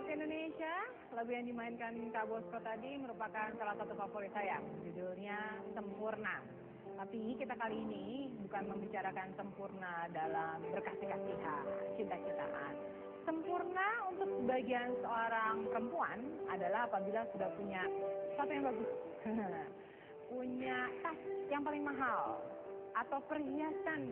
Sobat Indonesia, lagu yang dimainkan Kak Bosco tadi merupakan salah satu favorit saya. Judulnya Sempurna. Tapi kita kali ini bukan membicarakan sempurna dalam berkasih-kasihan, cinta-cintaan. Sempurna untuk sebagian seorang perempuan adalah apabila sudah punya sesuatu yang bagus. Punya tas yang paling mahal. Atau perhiasan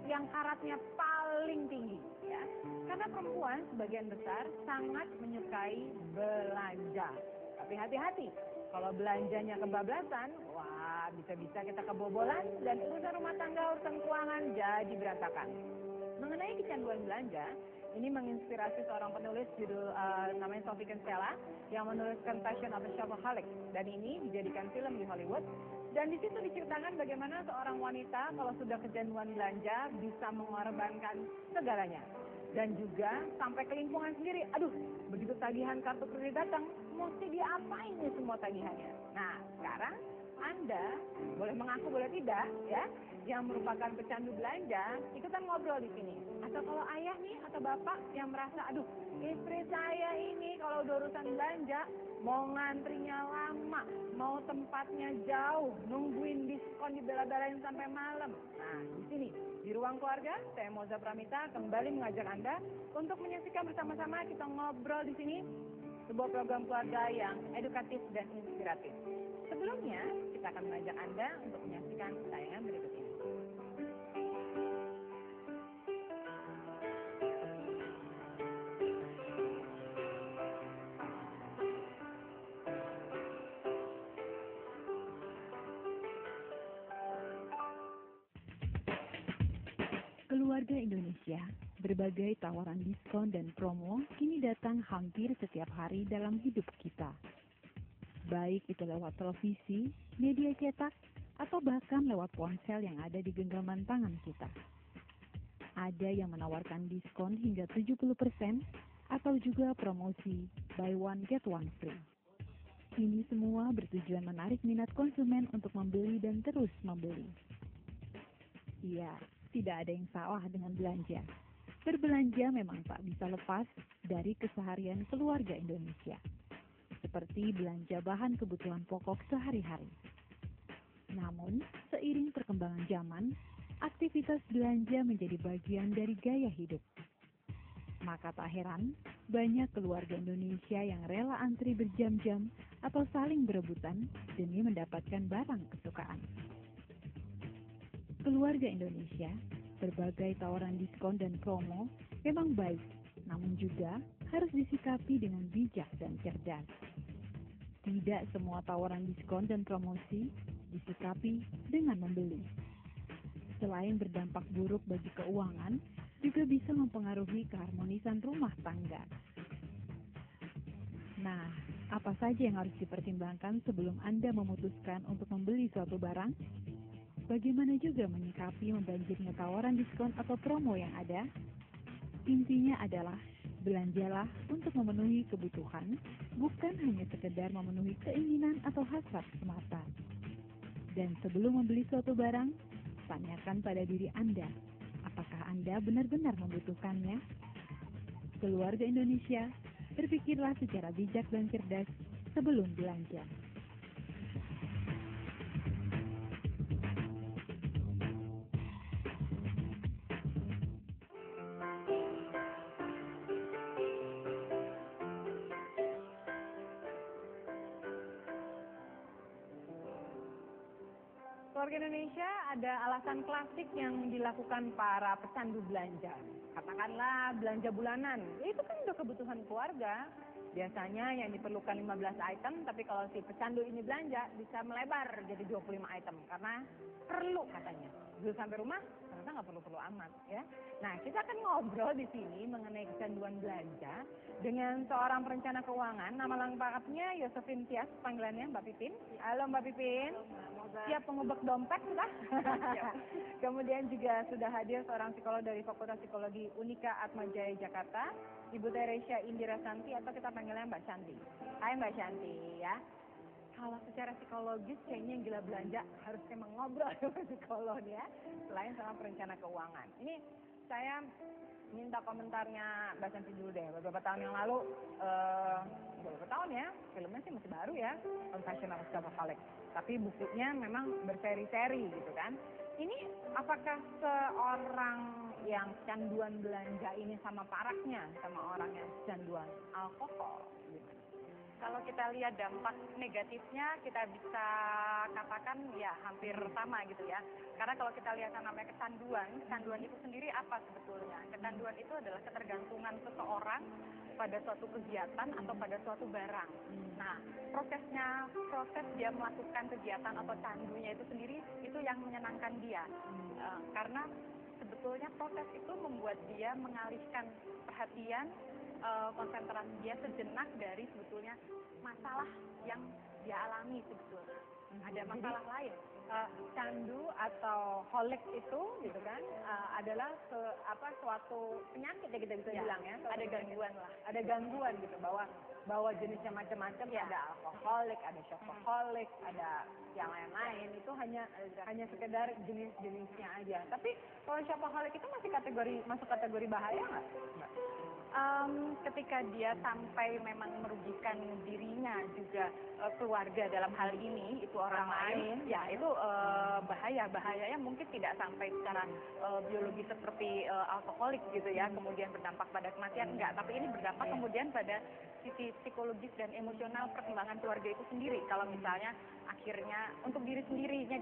yang karatnya paling tinggi. Ya. Karena perempuan sebagian besar sangat menyukai belanja. Tapi hati-hati, kalau belanjanya kebablasan, wah bisa-bisa kita kebobolan dan urusan rumah tangga, urusan keuangan jadi berantakan. Mengenai kecanduan belanja, ini menginspirasi seorang penulis judul namanya Sophie Kinsella yang menuliskan Passion of a Shopaholic, dan ini dijadikan film di Hollywood. Dan di situ diceritakan bagaimana seorang wanita kalau sudah kecanduan belanja bisa mengorbankan segalanya. Dan juga sampai ke lingkungan sendiri. Aduh, begitu tagihan kartu kredit datang, mesti diapain nih semua tagihannya. Nah, sekarang Anda boleh mengaku boleh tidak ya, yang merupakan pecandu belanja, ikutan ngobrol di sini. Atau kalau ayah nih atau bapak yang merasa, aduh, istri saya ini kalau udah urusan belanja, mau ngantrinya lama, mau tempatnya jauh, nungguin diskon dibela-belain sampai malam. Nah, di sini, di Ruang Keluarga, saya Moza Pramita kembali mengajak Anda untuk menyaksikan bersama-sama kita ngobrol di sini, sebuah program keluarga yang edukatif dan inspiratif. Sebelumnya, kita akan mengajak Anda untuk menyaksikan tayangan berikut ini. Keluarga Indonesia, berbagai tawaran diskon dan promo kini datang hampir setiap hari dalam hidup kita. Baik itu lewat televisi, media cetak, atau bahkan lewat ponsel yang ada di genggaman tangan kita. Ada yang menawarkan diskon hingga 70% atau juga promosi buy one get one free. Ini semua bertujuan menarik minat konsumen untuk membeli dan terus membeli. Iya, tidak ada yang salah dengan belanja. Berbelanja memang tak bisa lepas dari keseharian keluarga Indonesia. Seperti belanja bahan kebutuhan pokok sehari-hari. Namun, seiring perkembangan zaman, aktivitas belanja menjadi bagian dari gaya hidup. Maka tak heran, banyak keluarga Indonesia yang rela antri berjam-jam atau saling berebutan demi mendapatkan barang kesukaan. Keluarga Indonesia, berbagai tawaran diskon dan promo memang baik, namun juga harus disikapi dengan bijak dan cerdas. Tidak semua tawaran diskon dan promosi disikapi dengan membeli. Selain berdampak buruk bagi keuangan, juga bisa mempengaruhi keharmonisan rumah tangga. Nah, apa saja yang harus dipertimbangkan sebelum Anda memutuskan untuk membeli suatu barang? Bagaimana juga menyikapi membanjirnya tawaran diskon atau promo yang ada? Intinya adalah belanjalah untuk memenuhi kebutuhan, bukan hanya sekedar memenuhi keinginan atau hasrat semata. Dan sebelum membeli suatu barang, tanyakan pada diri Anda, apakah Anda benar-benar membutuhkannya? Keluarga Indonesia, berpikirlah secara bijak dan cerdas sebelum belanja. Keluarga Indonesia ada alasan klasik yang dilakukan para pecandu belanja. Katakanlah belanja bulanan, itu kan udah kebutuhan keluarga. Biasanya yang diperlukan 15 item, tapi kalau si pecandu ini belanja bisa melebar jadi 25 item karena perlu katanya. Begitu sampai rumah, ternyata nggak perlu-perlu amat ya. Nah, kita akan ngobrol di sini mengenai kecanduan belanja dengan seorang perencana keuangan. Nama lengkapnya Yosephine Tias, panggilannya Mbak Pipin. Halo Mbak Pipin. Siap mengubek dompet sudah? Kemudian juga sudah hadir seorang psikolog dari Fakultas Psikologi Unika Atmajaya Jakarta, Ibu Teresia Indira Santi, atau kita panggilnya Mbak Shanti. Hai Mbak Shanti ya. Kalau secara psikologis kayaknya yang gila belanja harus emang ngobrol sama psikolog ya, selain sama perencana keuangan. Ini saya minta komentarnya Mbak Santi dulu deh. Beberapa tahun yang lalu, beberapa tahun ya, filmnya sih masih baru ya, Confession of a Shopaholic. Tapi bukunya memang berseri-seri gitu kan. Ini apakah seorang yang kecanduan belanja ini sama parahnya sama orang yang kecanduan alkohol? Gitu. Kalau kita lihat dampak negatifnya, kita bisa katakan ya hampir sama gitu ya. Karena kalau kita lihat yang namanya kecanduan itu sendiri apa sebetulnya? Kecanduan itu adalah ketergantungan seseorang pada suatu kegiatan atau pada suatu barang. Nah, proses dia melakukan kegiatan atau candunya itu sendiri, itu yang menyenangkan dia. Karena sebetulnya proses itu membuat dia mengalihkan perhatian, konsentrasi dia sejenak dari sebetulnya masalah yang dia alami sebetulnya. Ada masalah lain. Candu atau holik itu gitu kan adalah suatu penyakit ya kita bisa bilang ya. Ada gangguan lah. Ada gangguan gitu bahwa jenisnya macam-macam ya. Ada alkoholik, ada shopaholic, ada yang lain-lain. Itu hanya sekedar jenis-jenisnya aja. Tapi kalau shopaholic itu masuk kategori bahaya nggak? Ketika dia sampai memang merugikan dirinya juga keluarga dalam hal ini itu orang lain ya itu bahayanya mungkin tidak sampai secara biologi seperti alkoholik gitu ya, kemudian berdampak pada kematian, enggak, tapi ini berdampak kemudian pada sisi psikologis dan emosional perkembangan keluarga itu sendiri. Kalau misalnya akhirnya untuk diri sendirinya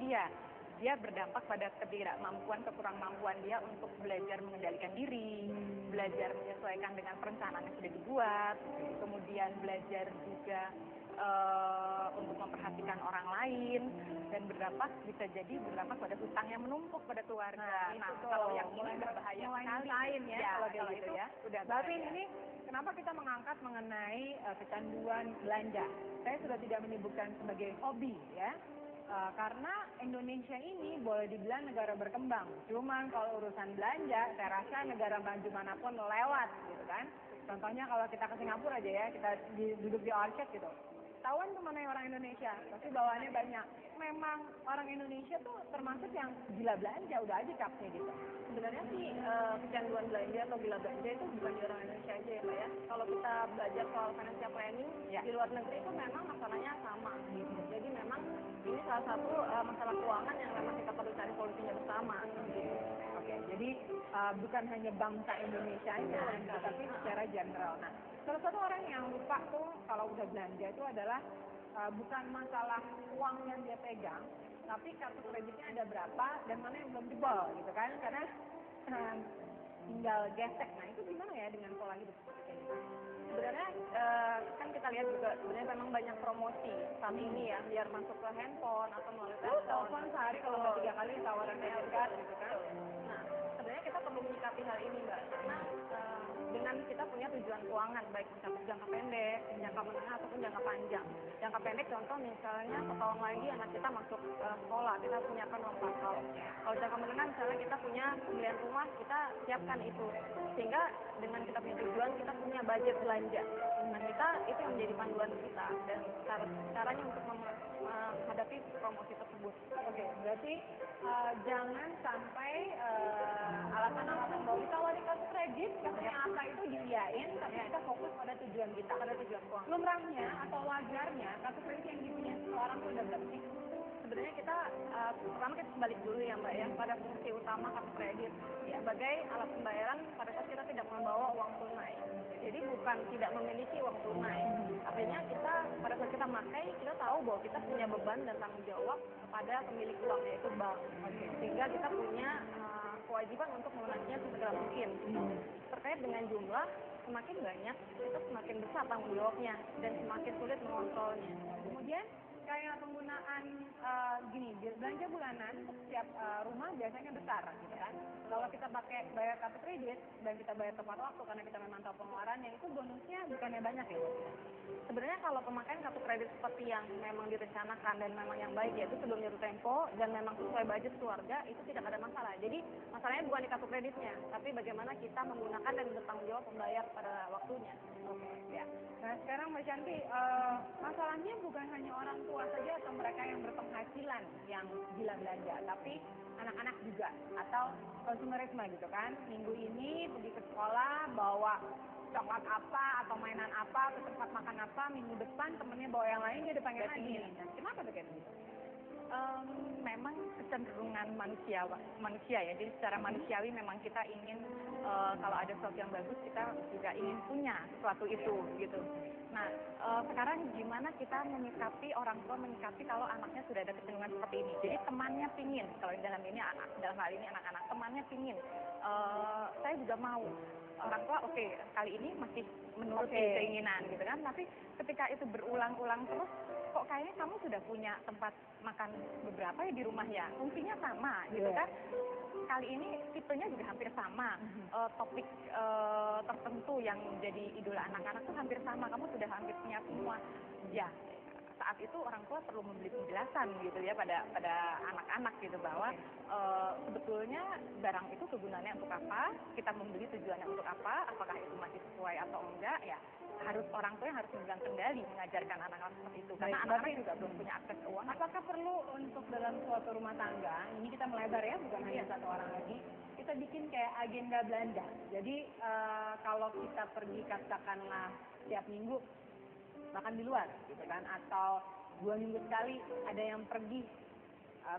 dia berdampak pada kekurangmampuan dia untuk belajar mengendalikan diri, belajar menyesuaikan dengan perencanaan yang sudah dibuat, kemudian belajar juga untuk memperhatikan orang lain, dan bisa jadi berdampak pada hutang yang menumpuk pada keluarga. Nah, kalau yang ini berbahaya sekali. Lain ya, kalau itu ya. Udah tapi ini kenapa kita mengangkat mengenai kecanduan belanja? Saya sudah tidak menyebutkan sebagai hobi ya. Karena Indonesia ini boleh dibilang negara berkembang. Cuman kalau urusan belanja, saya rasa negara maju manapun lewat gitu kan. Contohnya kalau kita ke Singapura aja ya, kita duduk di orchard gitu. Tahuan kemana yang orang Indonesia, tapi bawaannya banyak. Memang orang Indonesia tuh termasuk yang gila belanja, udah aja capnya gitu. Sebenarnya sih kecanduan belanja atau gila belanja itu bukan di orang Indonesia aja ya Mbak ya. Kalau kita belajar soal financial planning di luar negeri itu memang masalahnya sama gitu. Jadi memang ini salah satu masalah keuangan yang memang kita perlu cari solusinya bersama gitu. Oke, jadi bukan hanya bangsa Indonesia nya, tetapi secara general. Nah, salah satu orang yang lupa tuh kalau udah belanja itu adalah bukan masalah uang yang dia pegang, tapi kartu kreditnya ada berapa dan mana yang belum jebol gitu kan, karena tinggal gesek. Nah itu gimana ya dengan pola hidup seperti ini? Sebenarnya kan kita lihat juga sebenarnya memang banyak promosi saat ini ya, biar masuk ke handphone atau melalui telepon sehari kalau nggak 3 kali tawaran credit card gitu kan. Nah sebenarnya kita perlu menyikapi hal ini Mbak, karena dengan kita punya tujuan keuangan baik mencapai jangka pendek, jangka menengah ataupun jangka panjang. Jangka pendek contoh misalnya setahun lagi anak kita masuk sekolah, kita punyakan uang pakal. Kalau jangka menengah misalnya kita punya pembelian rumah, kita siapkan itu. Sehingga dengan kita punya tujuan, kita punya budget belanja. Nah kita itu yang menjadi panduan kita dan caranya untuk menghadapi promosi tersebut. Oke, berarti jangan sampai alasan-alasan bahwa kita wajib kartu kredit, katanya apa itu diiyain, tapi kita fokus pada tujuan kita, pada tujuan keuangan. Lumrahnya atau wajarnya kartu kredit yang dipunya seorang itu udah berapa sih? Sebenarnya kita pertama kita balik dulu ya Mbak ya pada fungsi utama kartu kredit sebagai alat pembayaran pada saat kita tidak membawa uang tunai. Jadi bukan tidak memiliki uang tunai. Artinya kita pada saat kita memakai kita tahu bahwa kita punya beban dan tanggung jawab kepada pemilik uang yaitu bank. Sehingga kita punya kewajiban untuk melunasinya sesegera mungkin. Terkait dengan jumlah semakin banyak itu semakin besar tanggung jawabnya dan semakin sulit mengontrolnya. Kemudian kayak penggunaan belanja bulanan untuk setiap rumah biasanya besar gitu kan. Kalau kita pakai bayar kartu kredit dan kita bayar tepat waktu karena kita memang tahu pengeluarannya, itu bonusnya bukannya banyak ya? Sebenarnya kalau pemakaian kartu kredit seperti yang memang direncanakan dan memang yang baik yaitu sebelum jatuh tempo dan memang sesuai budget keluarga itu tidak ada masalah. Jadi masalahnya bukan di kartu kreditnya, tapi bagaimana kita menggunakan dan bertanggung jawab membayar pada waktunya. Oke, ya. Nah sekarang Mbak Shanti, masalahnya bukan hanya orang tua sekolah saja atau mereka yang berpenghasilan yang gila belanja, tapi anak-anak juga, atau konsumerisme gitu kan. Minggu ini pergi ke sekolah bawa coklat apa atau mainan apa, ke tempat makan apa, minggu depan temennya bawa yang lain, dia dipanggil lagi. Nah, kenapa tuh kayak gitu? Memang kecenderungan manusia ya. Jadi secara manusiawi memang kita ingin kalau ada sesuatu yang bagus kita juga ingin punya sesuatu itu gitu. Nah sekarang gimana kita menyikapi, orang tua menyikapi kalau anaknya sudah ada kecenderungan seperti ini. Jadi temannya pingin, kalau dalam hal ini anak-anak temannya pingin, saya juga mau. Orang tua oke, kali ini masih menuruti keinginan gitu kan. Tapi ketika itu berulang-ulang terus, kok kayaknya kamu sudah punya tempat makan beberapa ya di rumah ya, fungsinya sama gitu kan. Kali ini tipenya juga hampir sama, topik tertentu yang menjadi idola anak-anak tuh hampir sama, kamu sudah hampir punya semua ya. Saat itu orang tua perlu memberi penjelasan gitu ya pada anak-anak gitu, bahwa sebetulnya barang itu kegunaannya untuk apa, kita membeli tujuannya untuk apa, apakah itu masih sesuai atau enggak ya. Harus orang tua yang harus memegang kendali mengajarkan anak-anak seperti itu, karena anak-anak juga belum punya akses keuangan. Apakah perlu untuk dalam suatu rumah tangga, ini kita melebar ya, bukan hanya satu orang lagi, kita bikin kayak agenda belanja. Jadi kalau kita pergi katakanlah tiap minggu makan di luar gitu kan, atau 2 minggu sekali ada yang pergi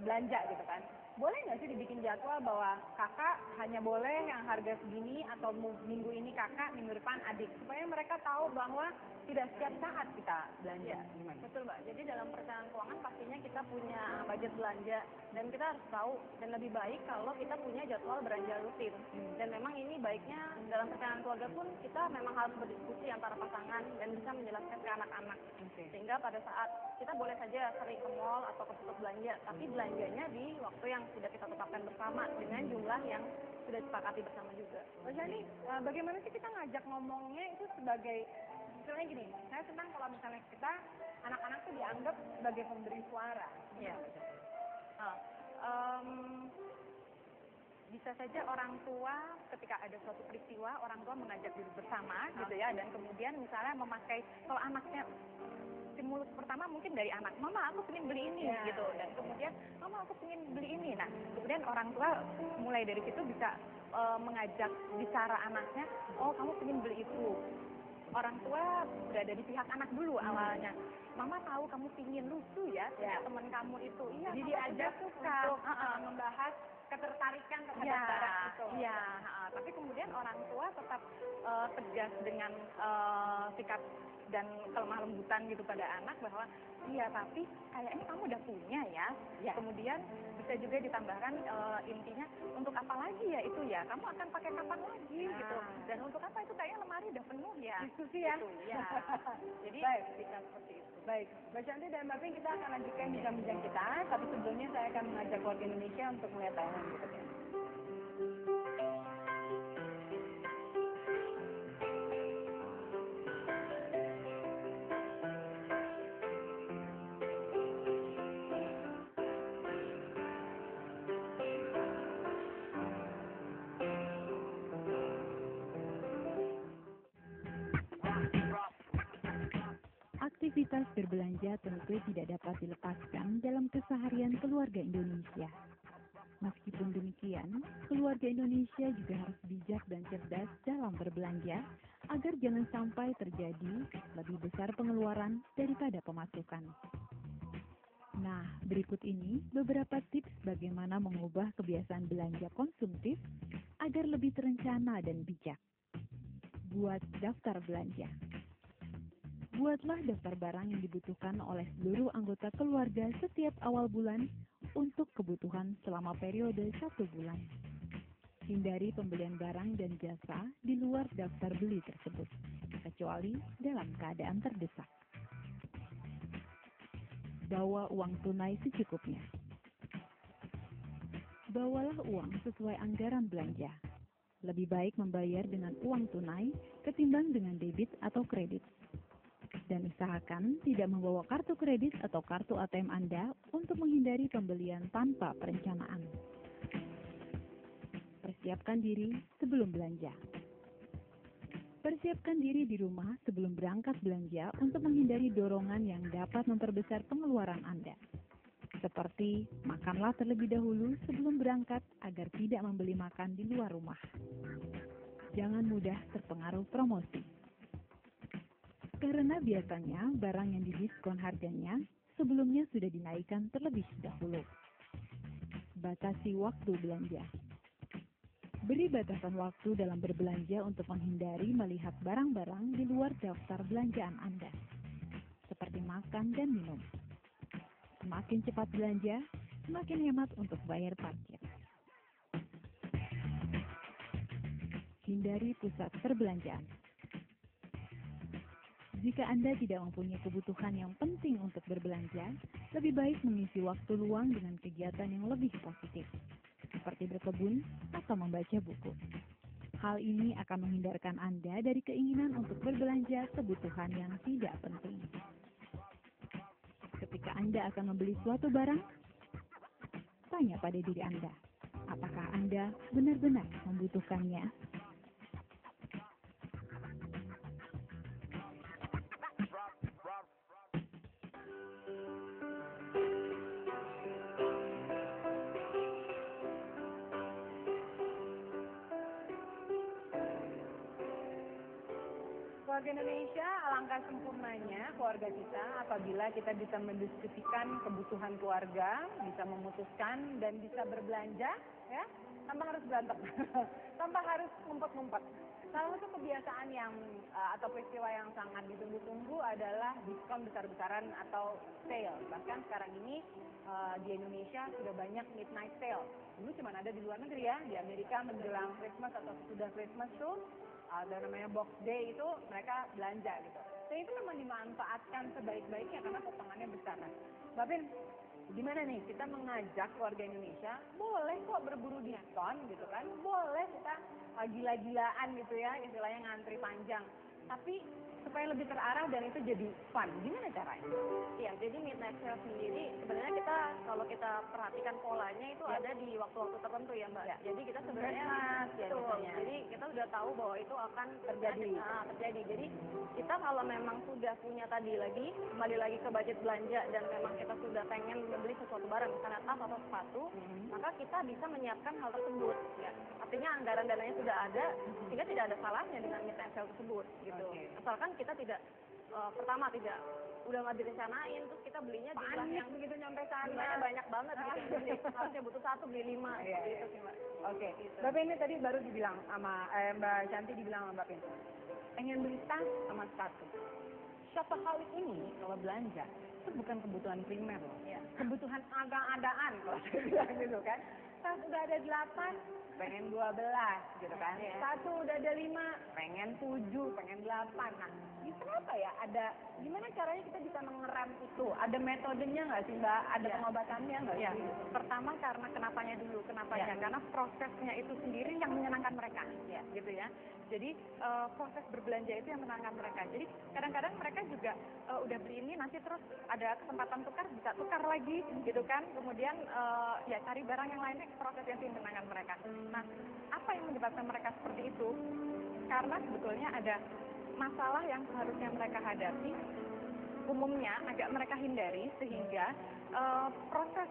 belanja gitu kan, boleh nggak sih dibikin jadwal bahwa kakak hanya boleh yang harga segini, atau minggu ini kakak, minggu depan adik, supaya mereka tahu bahwa tidak setiap saat kita belanja. Gimana? Betul Mbak, jadi dalam perencanaan keuangan pastinya kita punya budget belanja, dan kita harus tahu, dan lebih baik kalau kita punya jadwal belanja rutin. Dan memang ini baiknya dalam perencanaan keluarga pun kita memang harus berdiskusi antara pasangan dan bisa menjelaskan ke anak-anak. Sehingga pada saat kita boleh saja sering ke mall atau ke pusat belanja, tapi belanjanya di waktu yang sudah kita tetapkan bersama dengan jumlah yang sudah disepakati bersama juga. Mas Yani, bagaimana sih kita ngajak ngomongnya itu sebagai, misalnya gini, saya senang kalau misalnya kita, anak-anak tuh dianggap sebagai pemberi suara. Iya. Bisa saja orang tua ketika ada suatu peristiwa, orang tua mengajak duduk bersama gitu ya, dan kemudian misalnya memakai, kalau anaknya stimulus pertama mungkin dari anak, mama aku pengen beli ini gitu, dan kemudian mama aku pengen beli ini. Nah kemudian orang tua mulai dari situ bisa mengajak bicara anaknya, oh kamu pengen beli itu. Orang tua berada di pihak anak dulu awalnya. Mama tahu kamu pingin, lucu ya, teman kamu itu. Iya, jadi diajak suka untuk membahas ketertarikan terhadap barang itu. Iya, tapi kemudian orang tua tetap tegas dengan sikap dan kelemah lembutan gitu pada anak, bahwa iya tapi kayaknya kamu udah punya ya. Kemudian bisa juga ditambahkan intinya, untuk apa lagi ya itu ya, kamu akan pakai kapan lagi gitu, dan untuk apa itu, kayaknya lemari udah penuh ya. Diskusi ya. Gitu, ya. Jadi baik, bisa seperti itu. Baik, Mbak Shanti dan Mbak Pink, kita akan lanjutkan bincang-bincang kita, tapi sebelumnya saya akan mengajak keluarga Indonesia untuk melihat tayangan berikutnya. Aktivitas berbelanja tentu tidak dapat dilepaskan dalam keseharian keluarga Indonesia. Meskipun demikian, keluarga Indonesia juga harus bijak dan cerdas dalam berbelanja agar jangan sampai terjadi lebih besar pengeluaran daripada pemasukan. Nah, berikut ini beberapa tips bagaimana mengubah kebiasaan belanja konsumtif agar lebih terencana dan bijak. Buat daftar belanja. Buatlah daftar barang yang dibutuhkan oleh seluruh anggota keluarga setiap awal bulan untuk kebutuhan selama periode 1 bulan. Hindari pembelian barang dan jasa di luar daftar beli tersebut, kecuali dalam keadaan terdesak. Bawa uang tunai secukupnya. Bawalah uang sesuai anggaran belanja. Lebih baik membayar dengan uang tunai ketimbang dengan debit atau kredit. Dan usahakan tidak membawa kartu kredit atau kartu ATM Anda untuk menghindari pembelian tanpa perencanaan. Persiapkan diri sebelum belanja. Persiapkan diri di rumah sebelum berangkat belanja untuk menghindari dorongan yang dapat memperbesar pengeluaran Anda. Seperti makanlah terlebih dahulu sebelum berangkat agar tidak membeli makan di luar rumah. Jangan mudah terpengaruh promosi. Karena biasanya barang yang didiskon harganya sebelumnya sudah dinaikkan terlebih dahulu. Batasi waktu belanja. Beri batasan waktu dalam berbelanja untuk menghindari melihat barang-barang di luar daftar belanjaan Anda, seperti makan dan minum. Semakin cepat belanja, semakin hemat untuk bayar parkir. Hindari pusat perbelanjaan. Jika Anda tidak mempunyai kebutuhan yang penting untuk berbelanja, lebih baik mengisi waktu luang dengan kegiatan yang lebih positif, seperti berkebun atau membaca buku. Hal ini akan menghindarkan Anda dari keinginan untuk berbelanja kebutuhan yang tidak penting. Ketika Anda akan membeli suatu barang, tanya pada diri Anda, apakah Anda benar-benar membutuhkannya? Keluarga Indonesia, alangkah sempurnanya keluarga kita apabila kita bisa mendiskusikan kebutuhan keluarga, bisa memutuskan dan bisa berbelanja, ya, tanpa harus berantem, tanpa harus ngumpet-ngumpet. Salah satu kebiasaan yang atau peristiwa yang sangat ditunggu-tunggu adalah diskon besar-besaran atau sale. Bahkan sekarang ini di Indonesia sudah banyak midnight sale. Dulu cuma ada di luar negeri ya, di Amerika menjelang Christmas atau sudah Christmas tuh ada namanya Box Day itu mereka belanja gitu. Dan itu memang dimanfaatkan sebaik-baiknya karena potongannya besar. Nah, Mbak Pin, gimana nih kita mengajak keluarga Indonesia, boleh kok berburu diskon gitu kan, boleh kita gila-gilaan gitu ya, istilahnya ngantri panjang. Tapi supaya lebih terarah dan itu jadi fun, gimana caranya? Iya, jadi midnight sale sendiri sebenarnya kita kalau kita perhatikan polanya itu ada di waktu-waktu tertentu ya Mbak. Ya. Jadi kita sebenarnya ya, betul. misalnya. Jadi kita sudah tahu bahwa itu akan Terjadi. terjadi. Jadi kita kalau memang sudah punya tadi lagi kembali lagi ke budget belanja dan memang kita sudah pengen membeli sesuatu barang misalnya tas atau sepatu, maka kita bisa menyiapkan hal tersebut. Ya. Artinya anggaran dananya sudah ada, sehingga tidak ada salahnya dengan midnight sale tersebut gitu. Oke. Asalkan kita tidak pertama tidak udah nggak direncanain terus kita belinya jumlah yang begitu nyampe sana jumlahnya banyak banget gitu. Harusnya butuh 1 beli 5 Iya, gitu iya. sih Mbak. Oke, Gitu. Mbak Pin ini tadi baru dibilang sama Mbak Shanti dibilang sama Mbak Pin, pengen beli tas sama sepatu. Shopaholic ini kalau belanja itu bukan kebutuhan primer loh, Iya. kebutuhan ada-adaan kalau saya bilang gitu kan. Tas udah ada 8, pengen 12 gitu kan. Iya. Sepatu udah ada 5, pengen 7, pengen 8. Nah, ini kenapa ya? Gimana caranya kita bisa mengerem itu? Ada metodenya nggak sih Mbak? Ada Iya. pengobatannya nggak Ya, sih? pertama karena kenapanya dulu, kenapanya Ya. karena prosesnya itu sendiri yang menyenangkan mereka, ya, gitu ya. Jadi proses berbelanja itu yang menyenangkan mereka. Jadi kadang-kadang mereka juga udah beli ini nanti terus ada kesempatan tukar bisa tukar lagi, gitu kan. Kemudian ya cari barang yang lainnya proses yang menyenangkan mereka. Nah, apa yang menyebabkan mereka seperti itu? Karena sebetulnya ada masalah yang seharusnya mereka hadapi umumnya agak mereka hindari sehingga proses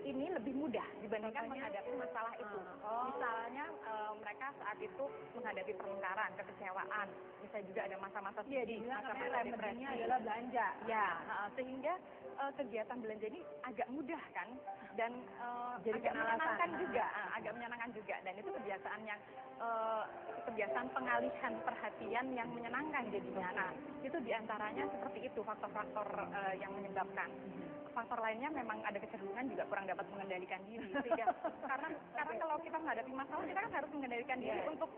ini lebih mudah dibandingkan menghadapi masalah itu. Misalnya mereka saat itu menghadapi pertengkaran, kekecewaan, bisa juga ada masa-masa sedih, masa-masa depresi adalah belanja. Ya, sehingga kegiatan belanja ini agak mudah kan dan Jadi agak menyenangkan alasan. juga, agak menyenangkan juga dan itu kebiasaan yang kebiasaan pengalihan perhatian yang menyenangkan jadinya. Nah, itu diantaranya seperti itu faktor-faktor yang menyebabkan. Faktor lainnya memang ada kecenderungan juga kurang dapat mengendalikan diri sehingga karena kalau kita menghadapi masalah kita kan harus mengendalikan diri untuk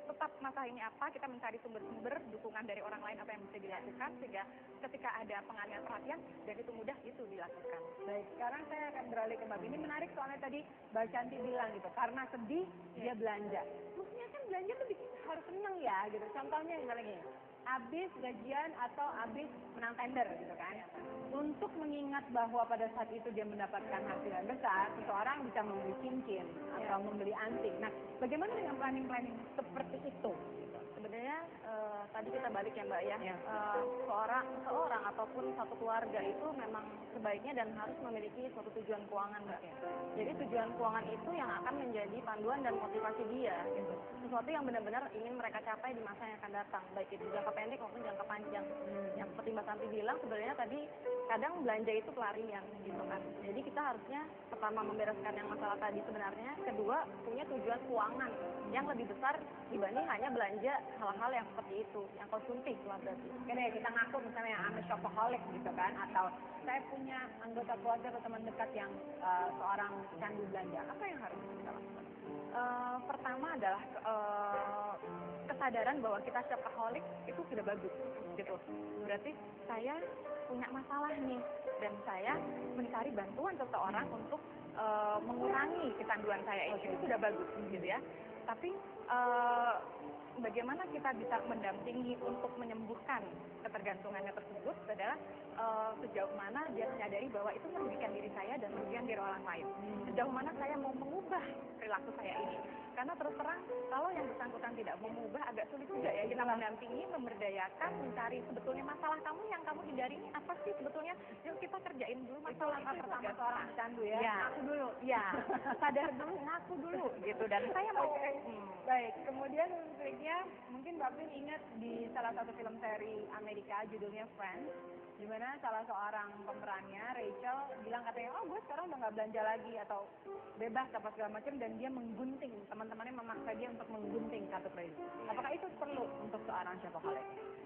tetap masalah ini apa, kita mencari sumber-sumber dukungan dari orang lain apa yang bisa dilakukan sehingga ketika ada pengalihan perhatian dan itu mudah itu dilakukan. Baik, sekarang saya akan beralih ke Mbak. Ini menarik soalnya tadi Mbak Shanti bilang gitu, karena sedih dia belanja. Maksudnya kan belanja lebih harus seneng ya gitu. Contohnya misalnya gini, habis gajian atau habis menang tender gitu kan. Untuk mengingat bahwa pada saat itu dia mendapatkan hasil yang besar, seseorang bisa membeli cincin atau membeli anting. Nah, bagaimana dengan planning-planning seperti itu? Sebenarnya tadi kita balik ya Mbak ya, seorang ataupun satu keluarga itu memang sebaiknya dan harus memiliki suatu tujuan keuangan Mbak. Jadi tujuan keuangan itu yang akan menjadi panduan dan motivasi dia, gitu. Sesuatu yang benar-benar ingin mereka capai di masa yang akan datang, baik itu jangka pendek maupun jangka panjang. Yang seperti Mbak Santi bilang, sebenarnya tadi kadang belanja itu pelarian gitu kan. Jadi kita harusnya pertama membereskan yang masalah tadi sebenarnya, kedua punya tujuan keuangan yang lebih besar dibanding hanya belanja hal-hal yang seperti itu, yang konsumtif lah berarti. Oke deh, kita ngaku misalnya I'm a shopaholic gitu kan, atau saya punya anggota keluarga atau teman dekat yang seorang candu belanja. Apa yang harus kita lakukan? Pertama adalah kesadaran bahwa kita shopaholic itu sudah bagus gitu. Berarti saya punya masalah nih dan saya mencari bantuan seseorang untuk mengurangi kecanduan saya itu sudah bagus gitu ya. Tapi bagaimana kita bisa mendampingi untuk menyembuhkan ketergantungannya tersebut adalah sejauh mana dia menyadari bahwa itu merugikan diri saya dan merugikan diri orang lain. Sejauh mana saya mau mengubah perilaku saya ini. Karena terus terang, kalau yang bersangkutan tidak mau mengubah, agak sulit juga ya kita mendampingi, memberdayakan, mencari sebetulnya masalah kamu yang kamu hindari ini apa sih sebetulnya. Yuk kita kerjain dulu masalah Langkah pertama seorang candu ya, ngaku dulu, ya sadar dulu, ngaku dulu gitu. Dan saya mau Baik, kemudian berikutnya mungkin Mbak Pin ingat di salah satu film seri Amerika judulnya Friends, di mana salah seorang pemerannya Rachel bilang katanya, oh gue sekarang udah nggak belanja lagi atau bebas apa segala macam, dan dia menggunting, teman-temannya memaksa dia untuk menggunting kartu kredit. Apakah itu perlu untuk seorang shopaholic?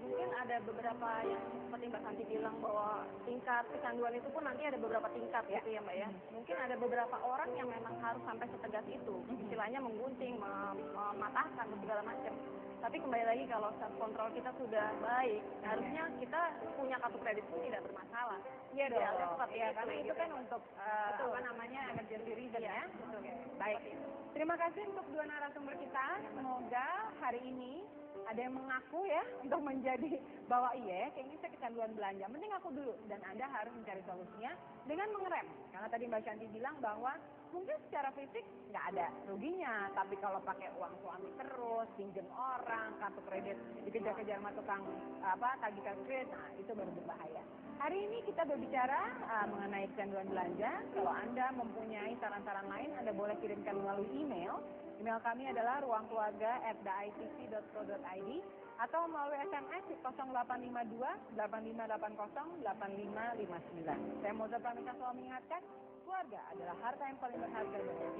mungkin ada beberapa yang seperti Mbak Santi bilang bahwa tingkat kecanduan itu pun nanti ada beberapa tingkat gitu ya Mbak ya. Mungkin ada beberapa orang yang memang harus sampai setegas itu, istilahnya menggunting, mematahkan segala macam. Tapi kembali lagi kalau self control kita sudah baik, harusnya kita punya kartu kredit pun tidak bermasalah. Iya dong. Ya, Karena itu kan untuk apa namanya emergency reason ya. Betul. Baik. Terima kasih untuk dua narasumber kita. Semoga hari ini ada yang mengaku ya untuk menjadi bahwa iya kayaknya saya kecanduan belanja. Mending aku dulu, dan Anda harus mencari solusinya dengan mengerem. Karena tadi Mbak Shanti bilang bahwa mungkin secara fisik nggak ada ruginya, tapi kalau pakai uang suami terus, pinjam orang, kartu kredit dikejar-kejar sama tukang tagih kartu kredit, nah itu baru berbahaya. Hari ini kita berbicara mengenai kecanduan belanja. Kalau Anda mempunyai saran-saran lain, Anda boleh kirimkan melalui email. Email kami adalah ruangkeluarga@theitc.co.id atau melalui SMS di 0852 8580 8559. Saya Moza Pramita selalu mengingatkan, keluarga adalah harta yang paling berharga bagi